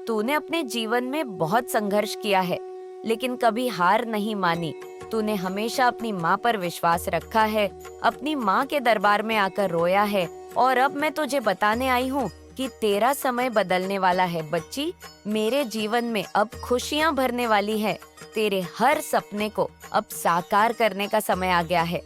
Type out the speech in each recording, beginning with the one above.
तूने अपने जीवन में बहुत संघर्ष किया है, लेकिन कभी हार नहीं मानी। तूने हमेशा अपनी माँ पर विश्वास रखा है, अपनी माँ के दरबार में आकर रोया है और अब मैं तुझे बताने आई हूँ कि तेरा समय बदलने वाला है बच्ची। मेरे जीवन में अब खुशियाँ भरने वाली है। तेरे हर सपने को अब साकार करने का समय आ गया है।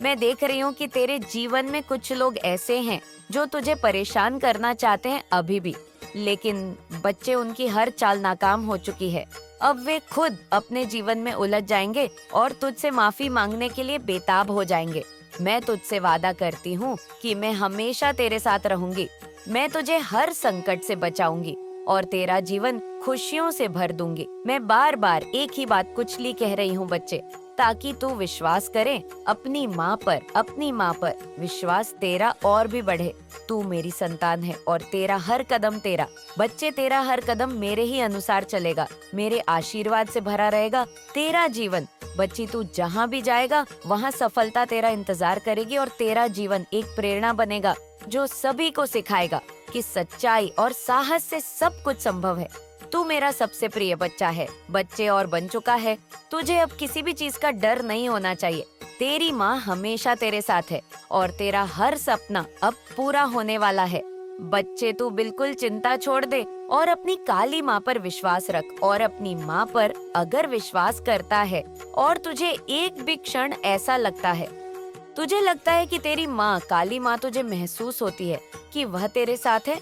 मैं देख रही हूँ कि तेरे जीवन में कुछ लोग ऐसे हैं जो तुझे परेशान करना चाहते हैं अभी भी, लेकिन बच्चे उनकी हर चाल नाकाम हो चुकी है। अब वे खुद अपने जीवन में उलझ जाएंगे और तुझसे माफी मांगने के लिए बेताब हो जाएंगे। मैं तुझसे वादा करती हूँ कि मैं हमेशा तेरे साथ रहूंगी। मैं तुझे हर संकट से बचाऊंगी और तेरा जीवन खुशियों से भर दूंगी। मैं बार बार एक ही बात कुचली कह रही हूँ बच्चे, ताकि तू विश्वास करे अपनी माँ पर। अपनी माँ पर विश्वास तेरा और भी बढ़े। तू मेरी संतान है और तेरा हर कदम तेरा बच्चे, तेरा हर कदम मेरे ही अनुसार चलेगा, मेरे आशीर्वाद से भरा रहेगा तेरा जीवन। बच्ची, तू जहाँ भी जाएगा वहाँ सफलता तेरा इंतजार करेगी और तेरा जीवन एक प्रेरणा बनेगा जो सभी को सिखाएगा कि सच्चाई और साहस से सब कुछ संभव है। तू मेरा सबसे प्रिय बच्चा है बच्चे, और बन चुका है। तुझे अब किसी भी चीज का डर नहीं होना चाहिए। तेरी माँ हमेशा तेरे साथ है और तेरा हर सपना अब पूरा होने वाला है। बच्चे, तू बिल्कुल चिंता छोड़ दे और अपनी काली माँ पर विश्वास रख। और अपनी माँ पर अगर विश्वास करता है और तुझे एक भी क्षण ऐसा लगता है, तुझे लगता है कि तेरी माँ काली माँ, तुझे महसूस होती है कि वह तेरे साथ है,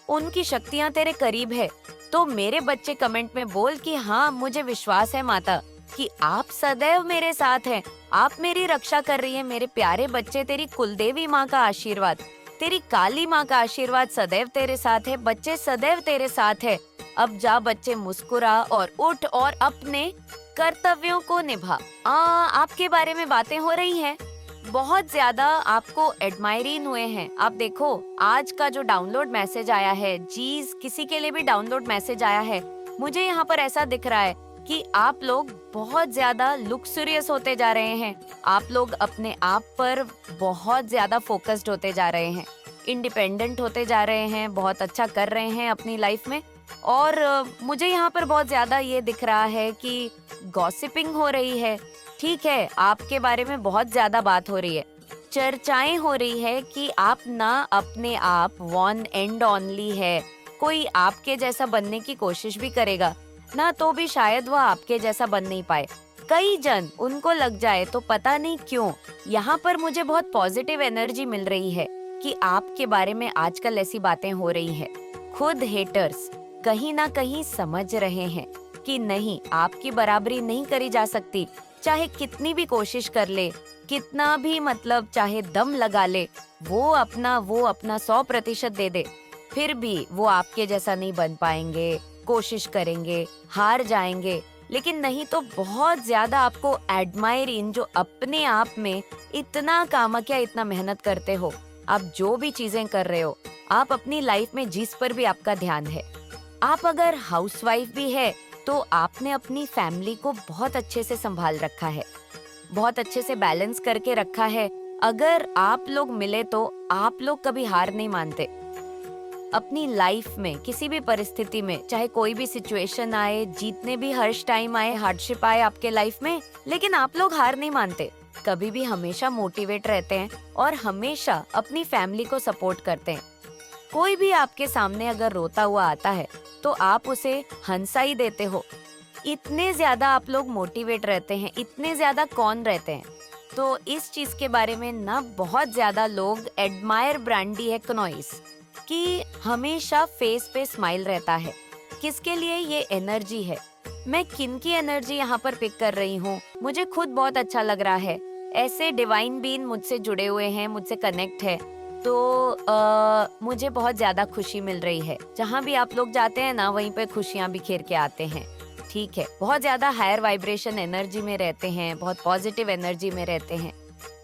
उनकी शक्तियाँ तेरे करीब है, तो मेरे बच्चे कमेंट में बोल कि हाँ, मुझे विश्वास है माता कि आप सदैव मेरे साथ हैं, आप मेरी रक्षा कर रही हैं। मेरे प्यारे बच्चे, तेरी कुलदेवी माँ का आशीर्वाद, तेरी काली माँ का आशीर्वाद सदैव तेरे साथ है। बच्चे, सदैव तेरे साथ है। अब जा बच्चे, मुस्कुरा और उठ और अपने कर्तव्यों को निभा। आपके बारे में बातें हो रही हैं, बहुत ज्यादा आपको एडमायरिंग हुए हैं। आप देखो, आज का जो डाउनलोड मैसेज आया है, जीज किसी के लिए भी डाउनलोड मैसेज आया है, मुझे यहाँ पर ऐसा दिख रहा है कि आप लोग बहुत ज्यादा लुक्सुरियस होते जा रहे हैं। आप लोग अपने आप पर बहुत ज्यादा फोकस्ड होते जा रहे हैं, इंडिपेंडेंट होते जा रहे हैं, बहुत अच्छा कर रहे हैं अपनी लाइफ में। और मुझे यहाँ पर बहुत ज्यादा ये दिख रहा है कि गॉसिपिंग हो रही है। ठीक है, आपके बारे में बहुत ज्यादा बात हो रही है, चर्चाएं हो रही है कि आप ना अपने आप वन एंड ओनली है। कोई आपके जैसा बनने की कोशिश भी करेगा ना, तो भी शायद वह आपके जैसा बन नहीं पाए। कई जन उनको लग जाए तो पता नहीं क्यों यहाँ पर मुझे बहुत पॉजिटिव एनर्जी मिल रही है कि आपके बारे में आजकल ऐसी बातें हो रही है। खुद हेटर्स कहीं ना कहीं समझ रहे हैं कि नहीं, आपकी बराबरी नहीं करी जा सकती। चाहे कितनी भी कोशिश कर ले, कितना भी मतलब चाहे दम लगा ले, वो अपना 100% दे दे, फिर भी वो आपके जैसा नहीं बन पाएंगे। कोशिश करेंगे, हार जाएंगे, लेकिन नहीं तो बहुत ज्यादा आपको एडमायर इन जो अपने आप में इतना कामक्या, इतना मेहनत करते हो। आप जो भी चीजें कर रहे हो, आप अपनी लाइफ में जिस पर भी आपका ध्यान है, आप अगर हाउसवाइफ भी है तो आपने अपनी फैमिली को बहुत अच्छे से संभाल रखा है, बहुत अच्छे से बैलेंस करके रखा है। अगर आप लोग मिले तो आप लोग कभी हार नहीं मानते। अपनी लाइफ में किसी भी परिस्थिति में, चाहे कोई भी सिचुएशन आए, जीतने भी हर्ष टाइम आए, हार्डशिप आए आपके लाइफ में, लेकिन आप लोग हार नहीं मानते। कभी भी हमेशा मोटिवेट रहते हैं और हमेशा अपनी फैमिली को सपोर्ट करते हैं। कोई भी आपके सामने अगर रोता हुआ आता है तो आप उसे हंसा ही देते हो। इतने ज्यादा आप लोग मोटिवेट रहते हैं, इतने ज्यादा कौन रहते हैं। तो इस चीज के बारे में ना बहुत ज्यादा लोग एडमायर ब्रांडी हैकनॉइस कि हमेशा फेस पे स्माइल रहता है। किसके लिए ये एनर्जी है? मैं किन की एनर्जी यहाँ पर पिक कर रही हूँ, मुझे खुद बहुत अच्छा लग रहा है। ऐसे डिवाइन बीइंग मुझसे जुड़े हुए हैं, मुझसे कनेक्ट है, तो मुझे बहुत ज्यादा खुशी मिल रही है। जहाँ भी आप लोग जाते हैं ना, वहीं पे खुशियाँ बिखेर के आते हैं। ठीक है, बहुत ज्यादा हायर वाइब्रेशन एनर्जी में रहते हैं, बहुत पॉजिटिव एनर्जी में रहते हैं।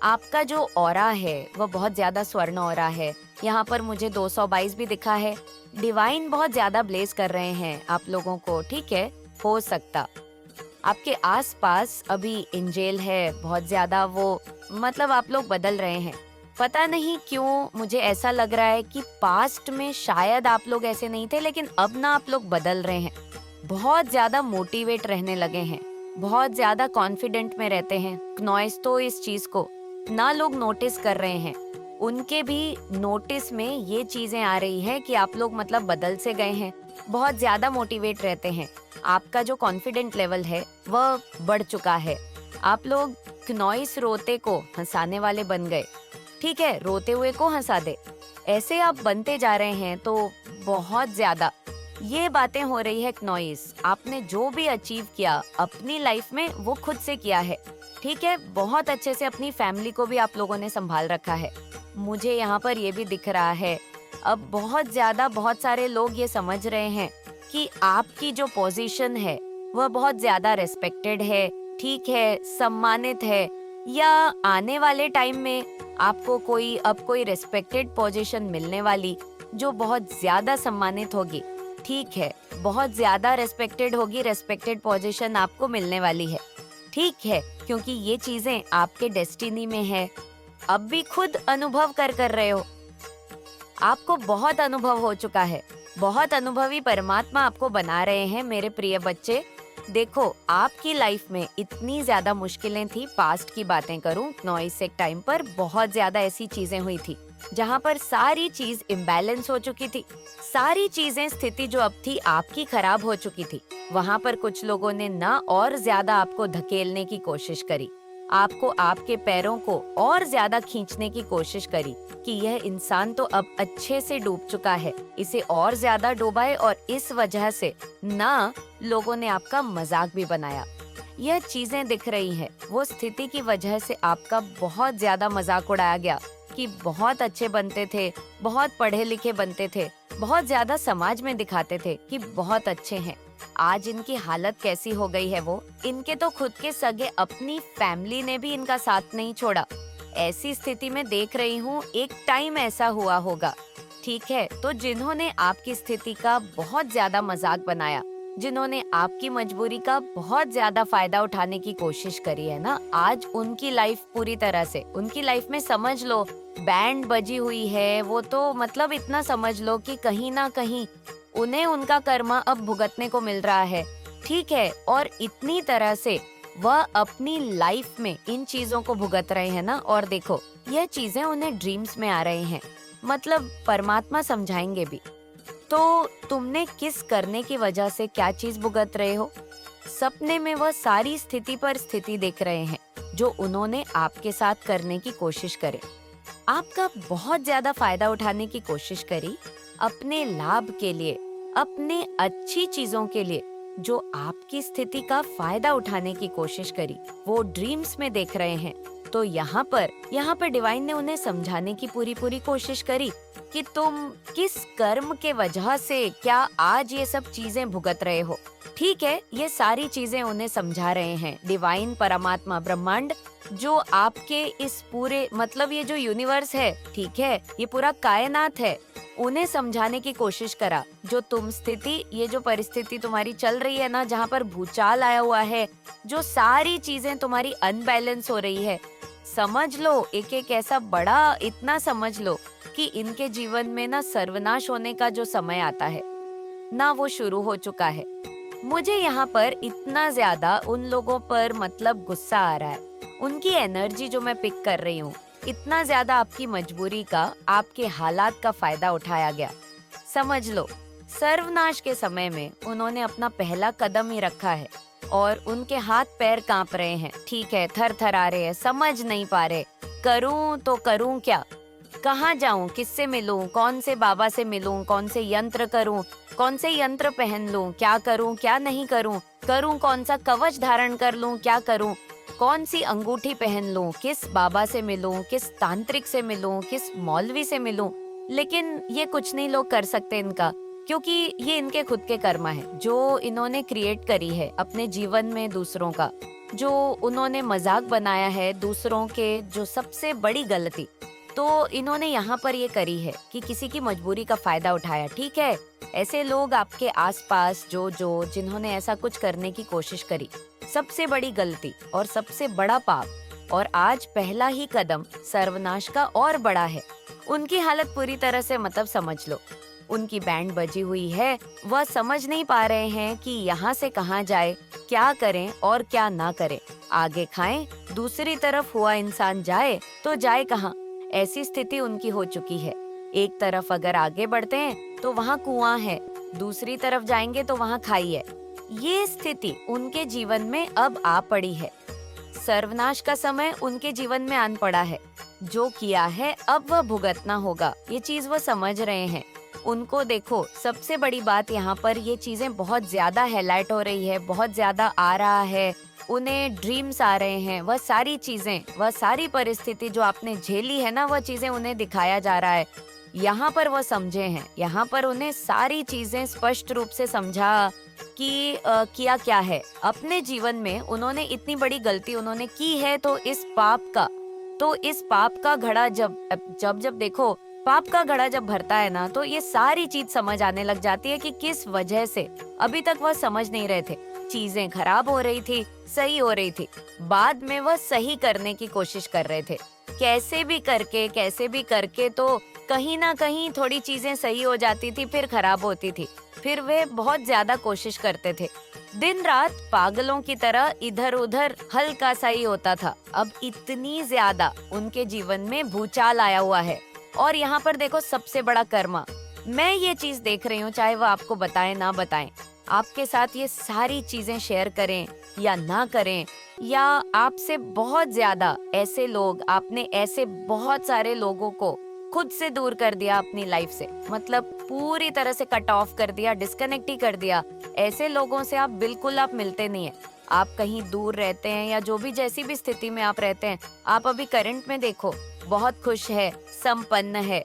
आपका जो ऑरा है वो बहुत ज्यादा स्वर्ण ऑरा है। यहाँ पर मुझे 222 भी दिखा है। डिवाइन बहुत ज्यादा ब्लेस कर रहे हैं आप लोगों को। ठीक है, हो सकता आपके आसपास अभी एंजेल है बहुत ज्यादा, वो मतलब आप लोग बदल रहे हैं। पता नहीं क्यों मुझे ऐसा लग रहा है कि पास्ट में शायद आप लोग ऐसे नहीं थे, लेकिन अब ना आप लोग बदल रहे हैं। बहुत ज्यादा मोटिवेट रहने लगे हैं, बहुत ज्यादा कॉन्फिडेंट में रहते हैं। नॉइस तो इस चीज को ना लोग नोटिस कर रहे हैं, उनके भी नोटिस में ये चीजें आ रही है कि आप लोग मतलब बदल से गए हैं, बहुत ज्यादा मोटिवेट रहते हैं। आपका जो कॉन्फिडेंट लेवल है वह बढ़ चुका है। आप लोग नॉइस रोते को हंसाने वाले बन गए। ठीक है, रोते हुए को हंसा दे, ऐसे आप बनते जा रहे हैं। तो बहुत ज्यादा ये बातें हो रही है नॉइस। आपने जो भी अचीव किया अपनी लाइफ में वो खुद से किया है। ठीक है, बहुत अच्छे से अपनी फैमिली को भी आप लोगों ने संभाल रखा है। मुझे यहाँ पर ये भी दिख रहा है, अब बहुत सारे लोग ये समझ रहे हैं कि आपकी जो पोजीशन है वह बहुत ज्यादा रेस्पेक्टेड है, ठीक है, सम्मानित है, या आने वाले टाइम में आपको कोई रेस्पेक्टेड पोजीशन मिलने वाली जो बहुत ज्यादा सम्मानित होगी। ठीक है, बहुत ज्यादा रेस्पेक्टेड होगी, रेस्पेक्टेड पोजीशन आपको मिलने वाली है। ठीक है, क्योंकि ये चीजें आपके डेस्टिनी में है। अब भी खुद अनुभव कर रहे हो, आपको बहुत अनुभव हो चुका है। बहुत अनुभवी परमात्मा आपको बना रहे हैं मेरे प्रिय बच्चे। देखो, आपकी लाइफ में इतनी ज्यादा मुश्किलें थी। पास्ट की बातें करूं, नॉइस एक टाइम पर बहुत ज्यादा ऐसी चीजें हुई थी जहां पर सारी चीज इम्बैलेंस हो चुकी थी। सारी चीजें, स्थिति जो अब थी आपकी खराब हो चुकी थी। वहां पर कुछ लोगों ने ना और ज्यादा आपको धकेलने की कोशिश करी, आपको आपके पैरों को और ज्यादा खींचने की कोशिश करी कि यह इंसान तो अब अच्छे से डूब चुका है, इसे और ज्यादा डुबाए। और इस वजह से ना लोगों ने आपका मजाक भी बनाया। यह चीजें दिख रही है, वो स्थिति की वजह से आपका बहुत ज्यादा मजाक उड़ाया गया कि बहुत अच्छे बनते थे, बहुत पढ़े लिखे बनते थे, बहुत ज्यादा समाज में दिखाते थे कि बहुत अच्छे हैं। आज इनकी हालत कैसी हो गई है, वो इनके तो खुद के सगे अपनी फैमिली ने भी इनका साथ नहीं छोड़ा। ऐसी स्थिति में देख रही हूँ, एक टाइम ऐसा हुआ होगा। ठीक है, तो जिन्होंने आपकी स्थिति का बहुत ज्यादा मजाक बनाया, जिन्होंने आपकी मजबूरी का बहुत ज्यादा फायदा उठाने की कोशिश करी है ना, आज उनकी लाइफ पूरी तरह से, उनकी लाइफ में समझ लो बैंड बजी हुई है। वो तो मतलब इतना समझ लो कि कहीं ना कहीं उन्हें उनका कर्मा अब भुगतने को मिल रहा है। ठीक है, और इतनी तरह से वह अपनी लाइफ में इन चीजों को भुगत रहे हैं ना। और देखो, यह चीजें उन्हें ड्रीम्स में आ रहे हैं, मतलब परमात्मा समझाएंगे भी। तो तुमने किस करने की वजह से क्या चीज भुगत रहे हो? सपने में वह सारी स्थिति पर स्थिति देख रहे हैं जो उन्होंने आपके साथ करने की कोशिश करे, आपका बहुत ज्यादा फायदा उठाने की कोशिश करी, अपने लाभ के लिए, अपने अच्छी चीजों के लिए, जो आपकी स्थिति का फायदा उठाने की कोशिश करी, वो ड्रीम्स में देख रहे हैं। तो यहाँ पर डिवाइन ने उन्हें समझाने की पूरी कोशिश करी कि तुम किस कर्म के वजह से क्या आज ये सब चीजें भुगत रहे हो। ठीक है, ये सारी चीजें उन्हें समझा रहे हैं डिवाइन, परमात्मा, ब्रह्मांड, जो आपके इस पूरे मतलब ये जो यूनिवर्स है, ठीक है, ये पूरा कायनात है, उन्हें समझाने की कोशिश करा। जो तुम स्थिति, ये जो परिस्थिति तुम्हारी चल रही है ना, जहाँ पर भूचाल आया हुआ है, जो सारी चीजें तुम्हारी अनबैलेंस हो रही है, समझ लो एक एक ऐसा बड़ा, इतना समझ लो कि इनके जीवन में ना सर्वनाश होने का जो समय आता है ना, वो शुरू हो चुका है। मुझे यहाँ पर इतना ज्यादा उन लोगों पर मतलब गुस्सा आ रहा है, उनकी एनर्जी जो मैं पिक कर रही हूँ, इतना ज्यादा आपकी मजबूरी का, आपके हालात का फायदा उठाया गया। समझ लो सर्वनाश के समय में उन्होंने अपना पहला कदम ही रखा है और उनके हाथ पैर कांप रहे हैं। ठीक है, थर थर आ रहे हैं, समझ नहीं पा रहे करूं तो करूं क्या, कहाँ जाऊं, किससे मिलूं, कौन से बाबा से मिलूं, कौन से यंत्र करूं, कौन से यंत्र पहन लूं, क्या करूं क्या नहीं करूं, कौन सा कवच धारण कर लूं, क्या करूं, कौन सी अंगूठी पहन लूं, किस बाबा से मिलूं, किस तांत्रिक से मिलूं, किस मौलवी से मिलूं। लेकिन ये कुछ नहीं लोग कर सकते इनका, क्योंकि ये इनके खुद के कर्म है जो इन्होंने क्रिएट करी है अपने जीवन में। दूसरों का जो उन्होंने मजाक बनाया है, दूसरों के जो सबसे बड़ी गलती तो इन्होंने यहाँ पर ये करी है कि किसी की मजबूरी का फायदा उठाया। ठीक है, ऐसे लोग आपके आसपास जो जिन्होंने ऐसा कुछ करने की कोशिश करी, सबसे बड़ी गलती और सबसे बड़ा पाप और आज पहला ही कदम सर्वनाश का और बड़ा है। उनकी हालत पूरी तरह से मतलब समझ लो। उनकी बैंड बजी हुई है, वह समझ नहीं पा रहे हैं कि यहाँ से कहाँ जाए, क्या करें और क्या ना करें। आगे खाएं, दूसरी तरफ हुआ इंसान जाए तो जाए कहाँ। ऐसी स्थिति उनकी हो चुकी है। एक तरफ अगर आगे बढ़ते हैं तो वहाँ कुआं है, दूसरी तरफ जाएंगे तो वहाँ खाई है। ये स्थिति उनके जीवन में अब आ पड़ी है। सर्वनाश का समय उनके जीवन में आन पड़ा है। जो किया है अब वह भुगतना होगा, ये चीज वो समझ रहे हैं। उनको देखो, सबसे बड़ी बात यहाँ पर ये चीजें बहुत ज्यादा हाईलाइट हो रही है, बहुत ज्यादा आ रहा है। उन्हें ड्रीम्स आ रहे हैं, वह सारी चीजें, वह सारी परिस्थिति जो आपने झेली है ना, वह चीजें उन्हें दिखाया जा रहा है। यहाँ पर वो समझे हैं, यहाँ पर उन्हें सारी चीजें स्पष्ट रूप से समझा कि किया क्या है। अपने जीवन में उन्होंने इतनी बड़ी गलती उन्होंने की है, तो इस पाप का घड़ा जब देखो, पाप का घड़ा जब भरता है ना, तो ये सारी चीज समझ आने लग जाती है कि किस वजह से। अभी तक वह समझ नहीं रहे थे, चीजें खराब हो रही थी, सही हो रही थी, बाद में वह सही करने की कोशिश कर रहे थे। कैसे भी करके तो कहीं ना कहीं थोड़ी चीजें सही हो जाती थी, फिर खराब होती थी। फिर वे बहुत ज्यादा कोशिश करते थे, दिन रात पागलों की तरह इधर उधर, हल्का सा ही होता था। अब इतनी ज्यादा उनके जीवन में भूचाल आया हुआ है। और यहाँ पर देखो, सबसे बड़ा कर्मा, मैं ये चीज देख रही हूँ, चाहे वो आपको बताएं ना बताएं, आपके साथ ये सारी चीजें शेयर करें या ना करें, या आपसे बहुत ज्यादा ऐसे लोग, आपने ऐसे बहुत सारे लोगों को खुद से दूर कर दिया अपनी लाइफ से, मतलब पूरी तरह से कट ऑफ कर दिया, डिस्कनेक्ट ही कर दिया। ऐसे लोगों से आप मिलते नहीं है। आप कहीं दूर रहते हैं या जो भी, जैसी भी स्थिति में आप रहते हैं, आप अभी करंट में देखो, बहुत खुश है, संपन्न है।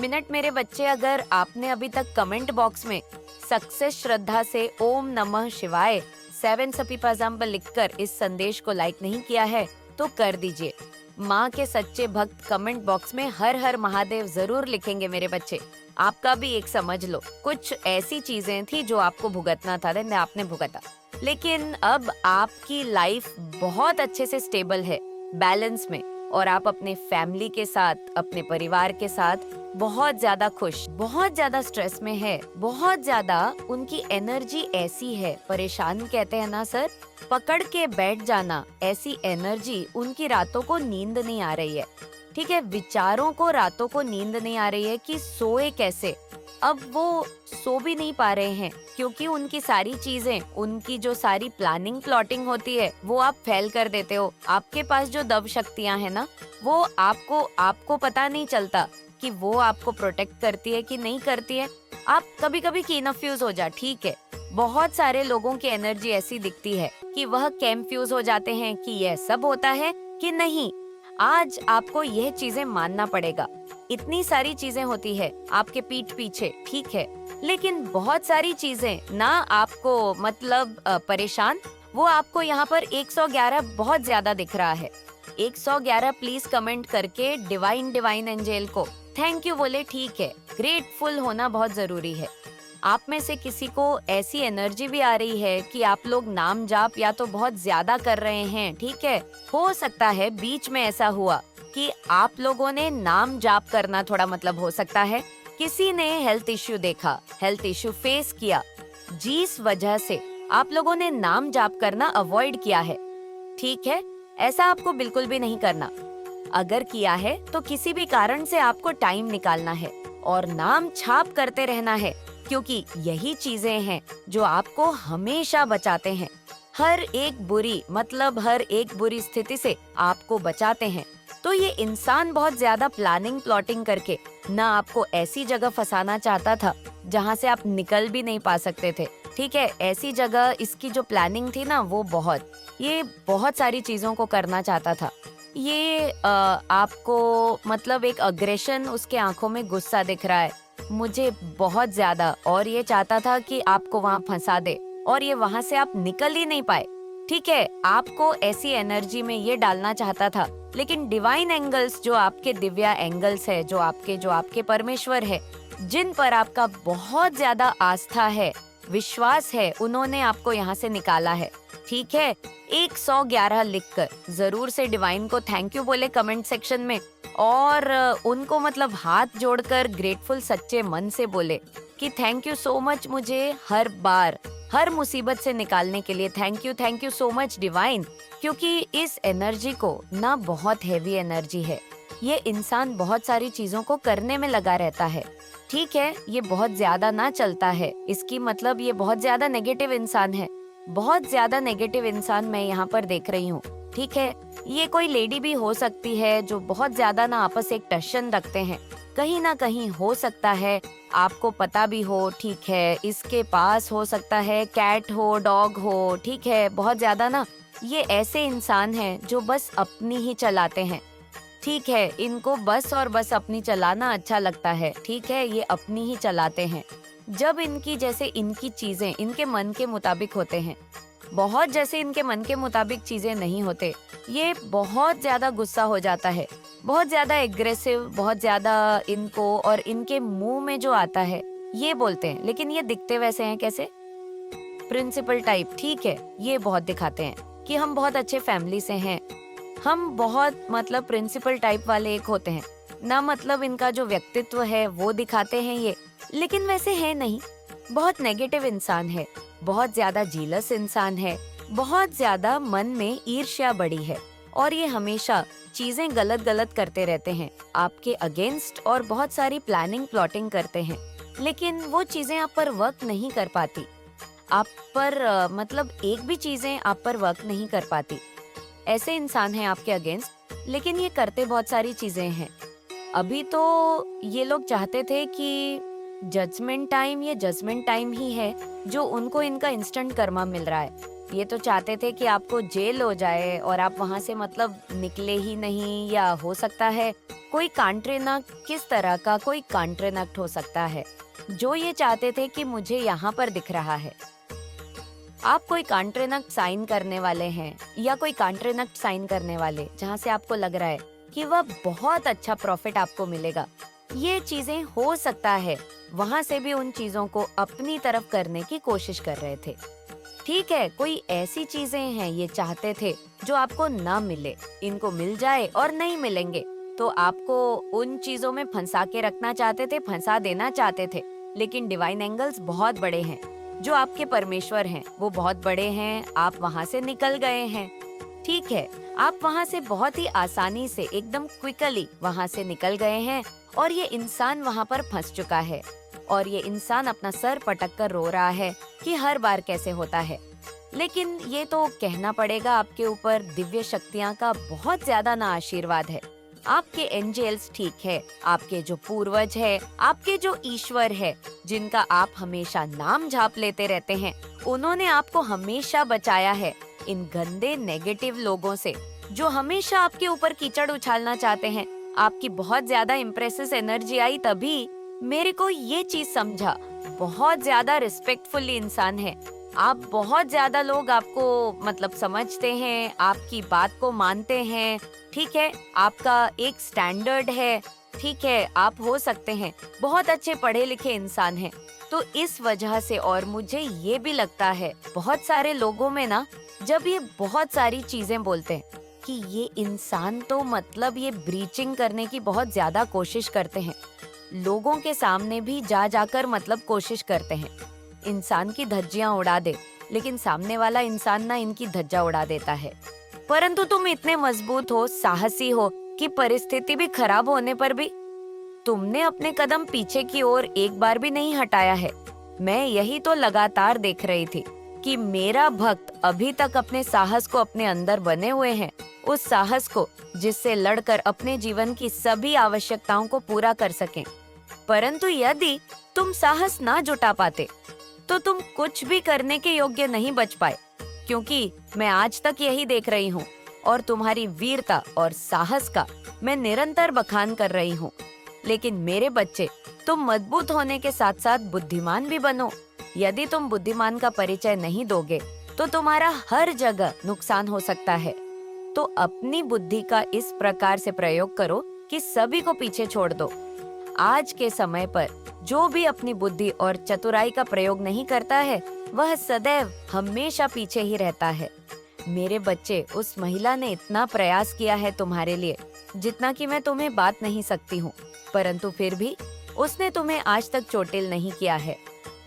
मिनट मेरे बच्चे, अगर आपने अभी तक कमेंट बॉक्स में सक्सेस श्रद्धा से ओम नमः शिवाय 7 सपीपाजाम्बल लिखकर इस संदेश को लाइक नहीं किया है तो कर दीजिए। माँ के सच्चे भक्त कमेंट बॉक्स में हर हर महादेव जरूर लिखेंगे मेरे बच्चे। आपका भी एक समझ लो, कुछ ऐसी चीजें थी जो आपको भुगतना था, आपने भुगता, लेकिन अब आपकी लाइफ बहुत अच्छे से स्टेबल है, बैलेंस में, और आप अपने फैमिली के साथ, अपने परिवार के साथ बहुत ज्यादा खुश, बहुत ज्यादा स्ट्रेस में है, बहुत ज्यादा उनकी एनर्जी ऐसी है, परेशान कहते हैं ना सर, पकड़ के बैठ जाना, ऐसी एनर्जी, उनकी रातों को नींद नहीं आ रही है। ठीक है, विचारों को रातों को नींद नहीं आ रही है कि सोए कैसे। अब वो सो भी नहीं पा रहे हैं क्योंकि उनकी सारी चीजें, उनकी जो सारी प्लानिंग प्लॉटिंग होती है वो आप फेल कर देते हो। आपके पास जो दब शक्तियां हैं ना, वो आपको पता नहीं चलता कि वो आपको प्रोटेक्ट करती है कि नहीं करती है। आप कभी कभी कंफ्यूज हो जा, ठीक है, बहुत सारे लोगों की एनर्जी ऐसी दिखती है कि वह कंफ्यूज हो जाते हैं कि यह सब होता है कि नहीं। आज आपको यह चीजें मानना पड़ेगा। इतनी सारी चीजें होती है आपके पीठ पीछे, ठीक है, लेकिन बहुत सारी चीजें ना आपको मतलब परेशान, वो आपको यहाँ पर 111 बहुत ज्यादा दिख रहा है। 111 प्लीज कमेंट करके डिवाइन एंजेल को थैंक यू बोले, ठीक है, ग्रेटफुल होना बहुत जरूरी है। आप में से किसी को ऐसी एनर्जी भी आ रही है कि आप लोग नाम जाप या तो बहुत ज्यादा कर रहे हैं, ठीक है, हो सकता है बीच में ऐसा हुआ कि आप लोगों ने नाम जाप करना थोड़ा मतलब हो सकता है किसी ने हेल्थ इश्यू देखा, हेल्थ इश्यू फेस किया, जिस वजह से आप लोगों ने नाम जाप करना अवॉइड किया है। ठीक है, ऐसा आपको बिल्कुल भी नहीं करना। अगर किया है तो किसी भी कारण से आपको टाइम निकालना है और नाम छाप करते रहना है, क्योंकि यही चीजें हैं जो आपको हमेशा बचाते हैं। हर एक बुरी स्थिति से आपको बचाते हैं। तो ये इंसान बहुत ज्यादा प्लानिंग प्लॉटिंग करके ना आपको ऐसी जगह फंसाना चाहता था जहाँ से आप निकल भी नहीं पा सकते थे। ठीक है, ऐसी जगह इसकी जो प्लानिंग थी ना, वो बहुत सारी चीजों को करना चाहता था। ये आपको मतलब एक अग्रेशन, उसके आंखों में गुस्सा दिख रहा है मुझे बहुत ज्यादा, और ये चाहता था कि आपको वहाँ फंसा दे और ये वहाँ से आप निकल ही नहीं पाए। ठीक है, आपको ऐसी एनर्जी में ये डालना चाहता था, लेकिन डिवाइन एंगल्स, जो आपके दिव्या एंगल्स है, जो आपके परमेश्वर है, जिन पर आपका बहुत ज्यादा आस्था है, विश्वास है, उन्होंने आपको यहाँ से निकाला है। ठीक है, 111 लिखकर जरूर से डिवाइन को थैंक यू बोले कमेंट सेक्शन में, और उनको मतलब हाथ जोड़कर ग्रेटफुल सच्चे मन से बोले कि थैंक यू सो मच, मुझे हर बार हर मुसीबत से निकालने के लिए thank you so much divine. क्योंकि इस एनर्जी को ना बहुत हैवी एनर्जी है, ये इंसान बहुत सारी चीजों को करने में लगा रहता है। ठीक है, ये बहुत ज्यादा ना चलता है, इसकी मतलब ये बहुत ज्यादा नेगेटिव इंसान है, बहुत ज्यादा नेगेटिव इंसान मैं यहाँ पर देख रही हूँ। ठीक है, ये कोई लेडी भी हो सकती है जो बहुत ज्यादा ना आपस एक टशन रखते हैं, कहीं ना कहीं हो सकता है आपको पता भी हो। ठीक है, इसके पास हो सकता है कैट हो, डॉग हो। ठीक है, बहुत ज्यादा ना ये ऐसे इंसान हैं जो बस अपनी ही चलाते हैं। ठीक है, इनको बस और बस अपनी चलाना अच्छा लगता है। ठीक है, ये अपनी ही चलाते हैं। जब इनकी जैसे इनकी चीजें इनके मन के मुताबिक होते हैं, बहुत जैसे इनके मन के मुताबिक चीजें नहीं होते, ये बहुत ज्यादा गुस्सा हो जाता है, बहुत ज्यादा एग्रेसिव, बहुत ज्यादा इनको और इनके मुंह में जो आता है ये बोलते हैं। लेकिन ये दिखते वैसे हैं कैसे? Principal type. ठीक है, ये बहुत दिखाते हैं कि हम बहुत अच्छे फैमिली से हैं, हम बहुत मतलब प्रिंसिपल टाइप वाले एक होते हैं ना, मतलब इनका जो व्यक्तित्व है वो दिखाते हैं ये, लेकिन वैसे है नहीं। बहुत नेगेटिव इंसान है, बहुत ज्यादा जीलस इंसान है, बहुत ज्यादा मन में ईर्ष्या बड़ी है, और ये हमेशा चीजें गलत गलत करते रहते हैं आपके अगेंस्ट, और बहुत सारी प्लानिंग प्लॉटिंग करते हैं, लेकिन वो चीजें आप पर वर्क नहीं कर पाती। आप पर मतलब एक भी चीजें आप पर वर्क नहीं कर पाती। ऐसे इंसान हैं आपके अगेंस्ट, लेकिन ये करते बहुत सारी चीजें हैं। अभी तो ये लोग चाहते थे कि जजमेंट टाइम, ये जजमेंट टाइम ही है जो उनको इनका इंस्टेंट कर्मा मिल रहा है। ये तो चाहते थे कि आपको जेल हो जाए और आप वहां से मतलब निकले ही नहीं, या हो सकता है कोई कॉन्ट्रैक्ट, किस तरह का कोई कॉन्ट्रैक्ट हो सकता है जो ये चाहते थे कि मुझे यहाँ पर दिख रहा है। आप कोई कॉन्ट्रैक्ट साइन करने वाले हैं, या कोई कॉन्ट्रैक्ट साइन करने वाले जहाँ से आपको लग रहा है कि वह बहुत अच्छा प्रॉफिट आपको मिलेगा। ये चीजें हो सकता है वहां से भी उन चीजों को अपनी तरफ करने की कोशिश कर रहे थे। ठीक है, कोई ऐसी चीजें हैं ये चाहते थे जो आपको ना मिले, इनको मिल जाए और नहीं मिलेंगे तो आपको उन चीजों में फंसा के रखना चाहते थे, फंसा देना चाहते थे। लेकिन डिवाइन एंगल्स बहुत बड़े हैं, जो आपके परमेश्वर हैं वो बहुत बड़े हैं, आप वहां से निकल गए हैं। ठीक है, आप वहां से बहुत ही आसानी से एकदम क्विकली वहां से निकल गए हैं, और ये इंसान वहां पर फंस चुका है, और ये इंसान अपना सर पटक कर रो रहा है कि हर बार कैसे होता है। लेकिन ये तो कहना पड़ेगा आपके ऊपर दिव्य शक्तियां का बहुत ज्यादा ना आशीर्वाद है। आपके एंजेल्स, ठीक है, आपके जो पूर्वज है, आपके जो ईश्वर है जिनका आप हमेशा नाम जाप लेते रहते हैं, उन्होंने आपको हमेशा बचाया है इन गंदे नेगेटिव लोगों से जो हमेशा आपके ऊपर कीचड़ उछालना चाहते हैं। आपकी बहुत ज्यादा इम्प्रेसिव एनर्जी आई तभी मेरे को ये चीज समझा, बहुत ज्यादा रिस्पेक्टफुल इंसान है आप, बहुत ज्यादा लोग आपको मतलब समझते हैं, आपकी बात को मानते हैं। ठीक है, आपका एक स्टैंडर्ड है। ठीक है, आप हो सकते हैं बहुत अच्छे पढ़े लिखे इंसान हैं, तो इस वजह से, और मुझे ये भी लगता है बहुत सारे लोगों में ना, जब ये बहुत सारी चीजें बोलते हैं कि ये इंसान तो मतलब ये ब्रीचिंग करने की बहुत ज्यादा कोशिश करते हैं, लोगों के सामने भी जा जाकर मतलब कोशिश करते हैं इंसान की धज्जियां उड़ा दे, लेकिन सामने वाला इंसान ना इनकी धज्जा उड़ा देता है। परंतु तुम इतने मजबूत हो, साहसी हो कि परिस्थिति भी खराब होने पर भी तुमने अपने कदम पीछे की ओर एक बार भी नहीं हटाया है। मैं यही तो लगातार देख रही थी कि मेरा भक्त अभी तक अपने साहस को अपने अंदर बने हुए हैं, उस साहस को जिससे लड़कर अपने जीवन की सभी आवश्यकताओं को पूरा कर सकें। परंतु यदि तुम साहस ना जुटा पाते तो तुम कुछ भी करने के योग्य नहीं बच पाए, क्योंकि मैं आज तक यही देख रही हूँ और तुम्हारी वीरता और साहस का मैं निरंतर बखान कर रही हूँ। लेकिन मेरे बच्चे, तुम मजबूत होने के साथ साथ बुद्धिमान भी बनो। यदि तुम बुद्धिमान का परिचय नहीं दोगे तो तुम्हारा हर जगह नुकसान हो सकता है। तो अपनी बुद्धि का इस प्रकार से प्रयोग करो कि सभी को पीछे छोड़ दो। आज के समय पर जो भी अपनी बुद्धि और चतुराई का प्रयोग नहीं करता है, वह सदैव हमेशा पीछे ही रहता है। मेरे बच्चे, उस महिला ने इतना प्रयास किया है तुम्हारे लिए, जितना कि मैं तुम्हें बात नहीं सकती हूँ, परंतु फिर भी उसने तुम्हें आज तक चोटिल नहीं किया है।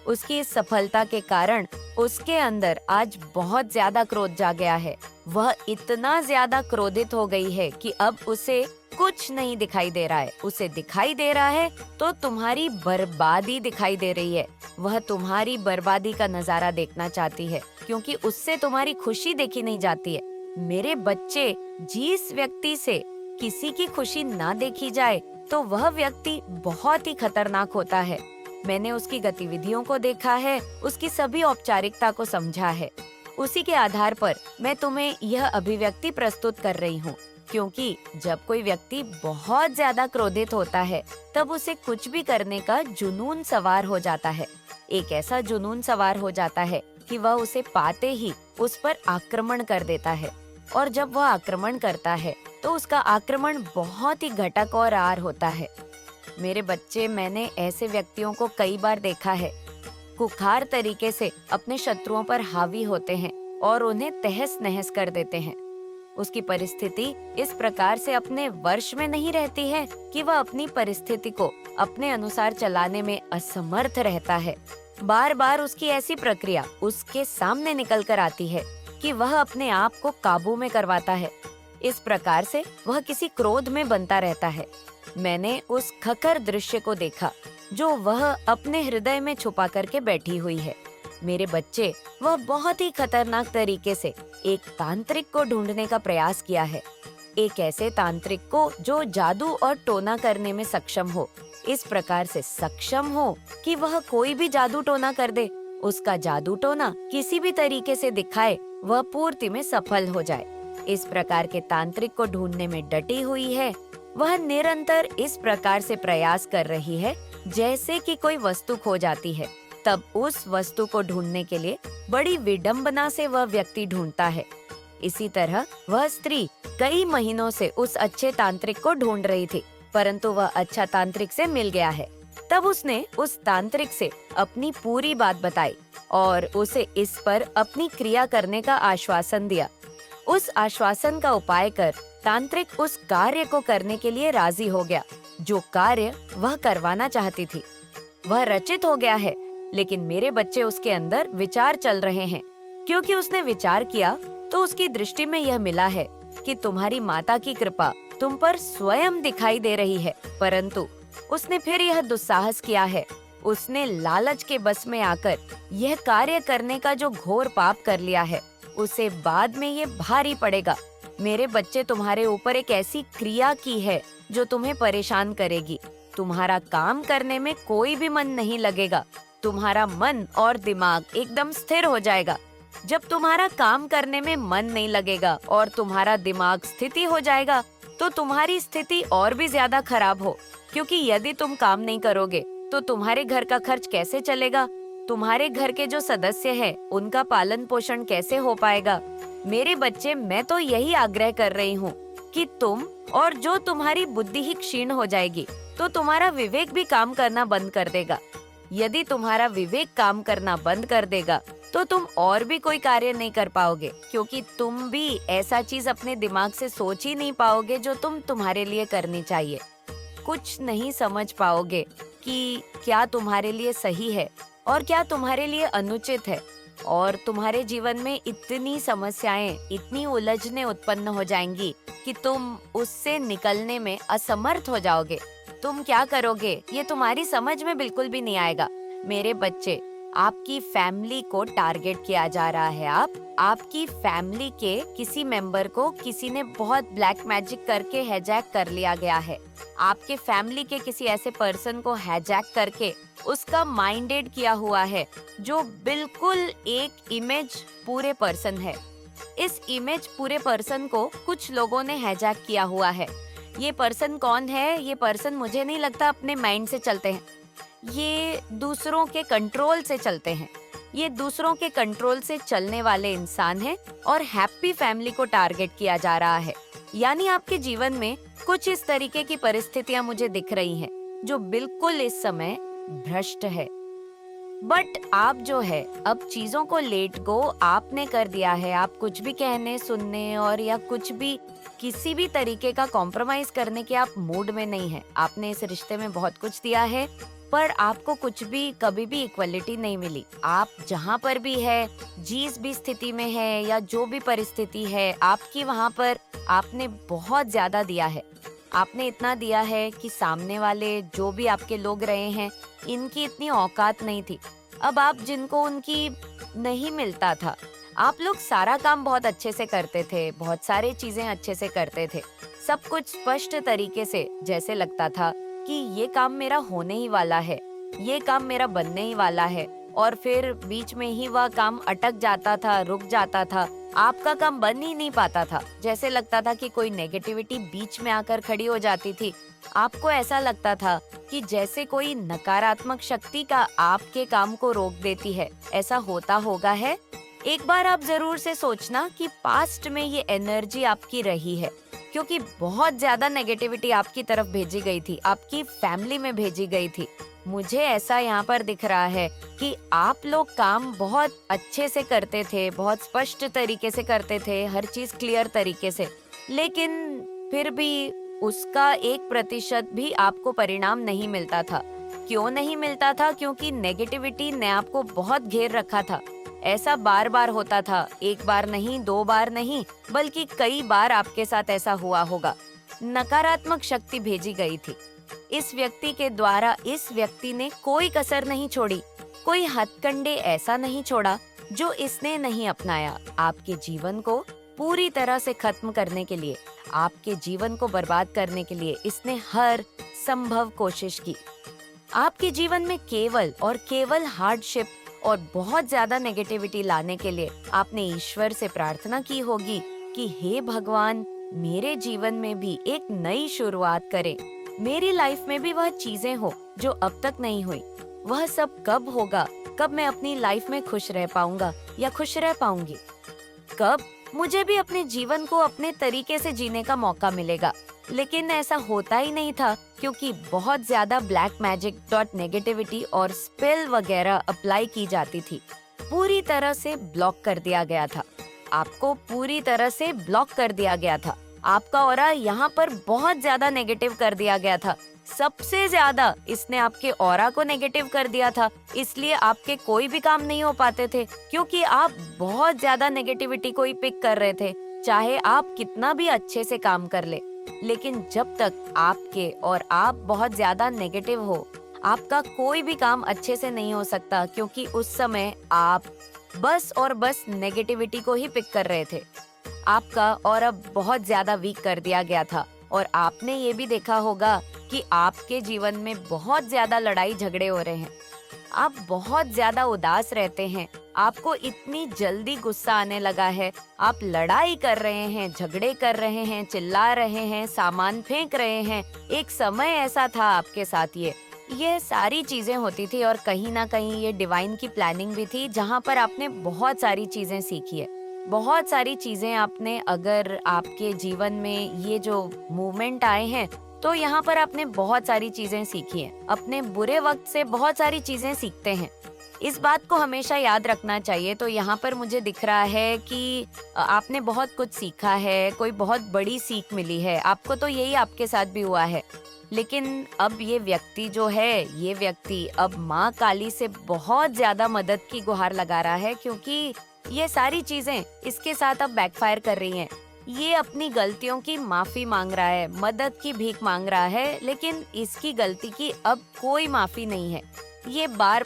उसकी इस सफलता के कारण उसके अंदर आज बहुत ज्यादा क्रोध जा गया है। वह इतना ज्यादा क्रोधित हो गई है कि अब उसे कुछ नहीं दिखाई दे रहा है। उसे दिखाई दे रहा है तो तुम्हारी बर्बादी दिखाई दे रही है। वह तुम्हारी बर्बादी का नजारा देखना चाहती है, क्योंकि उससे तुम्हारी खुशी देखी नहीं जाती है। मेरे बच्चे, जिस व्यक्ति से किसी की खुशी ना देखी जाए तो वह व्यक्ति बहुत ही खतरनाक होता है। मैंने उसकी गतिविधियों को देखा है, उसकी सभी औपचारिकता को समझा है। उसी के आधार पर मैं तुम्हें यह अभिव्यक्ति प्रस्तुत कर रही हूँ, क्योंकि जब कोई व्यक्ति बहुत ज्यादा क्रोधित होता है तब उसे कुछ भी करने का जुनून सवार हो जाता है। एक ऐसा जुनून सवार हो जाता है कि वह उसे पाते ही उस पर आक्रमण कर देता है, और जब वह आक्रमण करता है तो उसका आक्रमण बहुत ही घटक और आर होता है। मेरे बच्चे, मैंने ऐसे व्यक्तियों को कई बार देखा है। कुखार तरीके से अपने शत्रुओं पर हावी होते हैं और उन्हें तहस नहस कर देते हैं। उसकी परिस्थिति इस प्रकार से अपने वर्ष में नहीं रहती है कि वह अपनी परिस्थिति को अपने अनुसार चलाने में असमर्थ रहता है। बार बार उसकी ऐसी प्रक्रिया उसके सामने निकल कर आती है कि वह अपने आप को काबू में करवाता है। इस प्रकार से वह किसी क्रोध में बनता रहता है। मैंने उस खकर दृश्य को देखा जो वह अपने हृदय में छुपा करके बैठी हुई है। मेरे बच्चे, वह बहुत ही खतरनाक तरीके से एक तांत्रिक को ढूंढने का प्रयास किया है। एक ऐसे तांत्रिक को जो जादू और टोना करने में सक्षम हो, इस प्रकार से सक्षम हो कि वह कोई भी जादू टोना कर दे, उसका जादू टोना किसी भी तरीके से दिखाए, वह पूर्ति में सफल हो जाए। इस प्रकार के तांत्रिक को ढूंढने में डटी हुई है। वह निरंतर इस प्रकार से प्रयास कर रही है जैसे कि कोई वस्तु खो जाती है, तब उस वस्तु को ढूंढने के लिए बड़ी विडंबना से वह व्यक्ति ढूंढता है। इसी तरह वह स्त्री कई महीनों से उस अच्छे तांत्रिक को ढूंढ रही थी, परंतु वह अच्छा तांत्रिक से मिल गया है। तब उसने उस तांत्रिक से अपनी पूरी बात बताई और उसे इस पर अपनी क्रिया करने का आश्वासन दिया। उस आश्वासन का उपाय कर तांत्रिक उस कार्य को करने के लिए राजी हो गया जो कार्य वह करवाना चाहती थी। वह रचित हो गया है, लेकिन मेरे बच्चे, उसके अंदर विचार चल रहे हैं। क्योंकि उसने विचार किया तो उसकी दृष्टि में यह मिला है कि तुम्हारी माता की कृपा तुम पर स्वयं दिखाई दे रही है, परंतु उसने फिर यह दुस्साहस किया है। उसने लालच के बस में आकर यह कार्य करने का जो घोर पाप कर लिया है, उसे बाद में ये भारी पड़ेगा। मेरे बच्चे, तुम्हारे ऊपर एक ऐसी क्रिया की है जो तुम्हें परेशान करेगी। तुम्हारा काम करने में कोई भी मन नहीं लगेगा। तुम्हारा मन और दिमाग एकदम स्थिर हो जाएगा। जब तुम्हारा काम करने में मन नहीं लगेगा और तुम्हारा दिमाग स्थिति हो जाएगा तो तुम्हारी स्थिति और भी ज्यादा खराब हो, क्योंकि यदि तुम काम नहीं करोगे तो तुम्हारे घर का खर्च कैसे चलेगा? तुम्हारे घर के जो सदस्य हैं, उनका पालन पोषण कैसे हो पाएगा? मेरे बच्चे, मैं तो यही आग्रह कर रही हूँ कि तुम, और जो तुम्हारी बुद्धि ही क्षीण हो जाएगी तो तुम्हारा विवेक भी काम करना बंद कर देगा। यदि तुम्हारा विवेक काम करना बंद कर देगा तो तुम और भी कोई कार्य नहीं कर पाओगे, क्योंकि तुम भी ऐसा चीज अपने दिमाग से सोच ही नहीं पाओगे जो तुम्हारे लिए करनी चाहिए। कुछ नहीं समझ पाओगे कि क्या तुम्हारे लिए सही है और क्या तुम्हारे लिए अनुचित है, और तुम्हारे जीवन में इतनी समस्याएं, इतनी उलझने उत्पन्न हो जाएंगी कि तुम उससे निकलने में असमर्थ हो जाओगे। तुम क्या करोगे ये तुम्हारी समझ में बिल्कुल भी नहीं आएगा। मेरे बच्चे, आपकी फैमिली को टारगेट किया जा रहा है। आपकी फैमिली के किसी मेंबर को किसी ने बहुत ब्लैक मैजिक करके हैजैक कर लिया गया है। आपके फैमिली के किसी ऐसे पर्सन को हैजैक करके उसका माइंडेड किया हुआ है, जो बिल्कुल एक इमेज पूरे पर्सन है। इस इमेज पूरे पर्सन को कुछ लोगों ने हैजैक किया हुआ है। ये पर्सन कौन है? ये पर्सन मुझे नहीं लगता अपने माइंड से चलते हैं। ये दूसरों के कंट्रोल से चलते हैं। ये दूसरों के कंट्रोल से चलने वाले इंसान हैं और हैप्पी फैमिली को टारगेट किया जा रहा है। यानी आपके जीवन में कुछ इस तरीके की परिस्थितियां मुझे दिख रही हैं। जो बिल्कुल इस समय भ्रष्ट है। बट आप जो है अब चीजों को लेट गो आपने कर दिया है। आप कुछ भी कहने सुनने और या कुछ भी किसी भी तरीके का कॉम्प्रोमाइज करने के आप मूड में नहीं है। आपने इस रिश्ते में बहुत कुछ दिया है पर आपको कुछ भी कभी भी इक्वलिटी नहीं मिली। आप जहाँ पर भी है, जिस भी स्थिति में है या जो भी परिस्थिति है आपकी, वहाँ पर आपने बहुत ज्यादा दिया है। आपने इतना दिया है कि सामने वाले जो भी आपके लोग रहे हैं इनकी इतनी औकात नहीं थी। अब आप जिनको उनकी नहीं मिलता था, आप लोग सारा काम बहुत अच्छे से करते थे, बहुत सारे चीजें अच्छे से करते थे, सब कुछ स्पष्ट तरीके से, जैसे लगता था कि ये काम मेरा होने ही वाला है, ये काम मेरा बनने ही वाला है। और फिर बीच में ही वह काम अटक जाता था, रुक जाता था, आपका काम बन ही नहीं पाता था। जैसे लगता था कि कोई नेगेटिविटी बीच में आकर खड़ी हो जाती थी। आपको ऐसा लगता था कि जैसे कोई नकारात्मक शक्ति का आपके काम को रोक देती है। ऐसा होता होगा है। एक बार आप जरूर से सोचना कि पास्ट में ये एनर्जी आपकी रही है, क्योंकि बहुत ज्यादा नेगेटिविटी आपकी तरफ भेजी गई थी, आपकी फैमिली में भेजी गई थी। मुझे ऐसा यहाँ पर दिख रहा है कि आप लोग काम बहुत अच्छे से करते थे, बहुत स्पष्ट तरीके से करते थे, हर चीज क्लियर तरीके से, लेकिन फिर भी उसका 1% भी आपको परिणाम नहीं मिलता था। क्यों नहीं मिलता था? क्योंकि नेगेटिविटी ने आपको बहुत घेर रखा था। ऐसा बार बार होता था, एक बार नहीं, 2 बार नहीं, बल्कि कई बार आपके साथ ऐसा हुआ होगा। नकारात्मक शक्ति भेजी गई थी इस व्यक्ति के द्वारा। इस व्यक्ति ने कोई कसर नहीं छोड़ी, कोई हथकंडे ऐसा नहीं छोड़ा जो इसने नहीं अपनाया। आपके जीवन को पूरी तरह से खत्म करने के लिए, आपके जीवन को बर्बाद करने के लिए इसने हर संभव कोशिश की। आपके जीवन में केवल और केवल हार्डशिप और बहुत ज्यादा नेगेटिविटी लाने के लिए आपने ईश्वर से प्रार्थना की होगी कि हे भगवान, मेरे जीवन में भी एक नई शुरुआत करें। मेरी लाइफ में भी वह चीजें हो जो अब तक नहीं हुई। वह सब कब होगा? कब मैं अपनी लाइफ में खुश रह पाऊंगा या खुश रह पाऊंगी? कब मुझे भी अपने जीवन को अपने तरीके से जीने का मौका मिलेगा? लेकिन ऐसा होता ही नहीं था, क्योंकि बहुत ज्यादा ब्लैक मैजिक डॉट नेगेटिविटी और स्पेल वगैरह अप्लाई की जाती थी। पूरी तरह से ब्लॉक कर दिया गया था। आपको पूरी तरह से ब्लॉक कर दिया गया था। आपका ऑरा यहाँ पर बहुत ज्यादा नेगेटिव कर दिया गया था। सबसे ज्यादा इसने आपके ऑरा को नेगेटिव कर दिया था। इसलिए आपके कोई भी काम नहीं हो पाते थे, क्योंकि आप बहुत ज्यादा नेगेटिविटी को ही पिक कर रहे थे। चाहे आप कितना भी अच्छे से काम कर ले, लेकिन जब तक आपके और आप बहुत ज्यादा नेगेटिव हो, आपका कोई भी काम अच्छे से नहीं हो सकता, क्योंकि उस समय आप बस और बस नेगेटिविटी को ही पिक कर रहे थे। आपका ऑरा बहुत ज्यादा वीक कर दिया गया था। और आपने ये भी देखा होगा कि आपके जीवन में बहुत ज्यादा लड़ाई झगड़े हो रहे हैं। आप बहुत ज्यादा उदास रहते हैं। आपको इतनी जल्दी गुस्सा आने लगा है। आप लड़ाई कर रहे हैं, झगड़े कर रहे हैं, चिल्ला रहे हैं, सामान फेंक रहे हैं। एक समय ऐसा था आपके साथ ये सारी चीजें होती थी, और कहीं ना कहीं ये डिवाइन की प्लानिंग भी थी, जहाँ पर आपने बहुत सारी चीजें सीखी है। बहुत सारी चीजें आपने, अगर आपके जीवन में ये जो मूवमेंट आए हैं, तो यहाँ पर आपने बहुत सारी चीजें सीखी हैं। अपने बुरे वक्त से बहुत सारी चीजें सीखते हैं। इस बात को हमेशा याद रखना चाहिए। तो यहाँ पर मुझे दिख रहा है कि आपने बहुत कुछ सीखा है, कोई बहुत बड़ी सीख मिली है आपको। तो यही आपके साथ भी हुआ है। लेकिन अब ये व्यक्ति जो है, ये व्यक्ति अब माँ काली से बहुत ज्यादा मदद की गुहार लगा रहा है, क्योंकि ये सारी चीजें इसके साथ अब बैकफायर कर रही हैं। ये अपनी गलतियों की माफी मांग रहा है, मदद की भीख मांग रहा है, लेकिन इसकी गलती की अब कोई माफी नहीं है। ये बार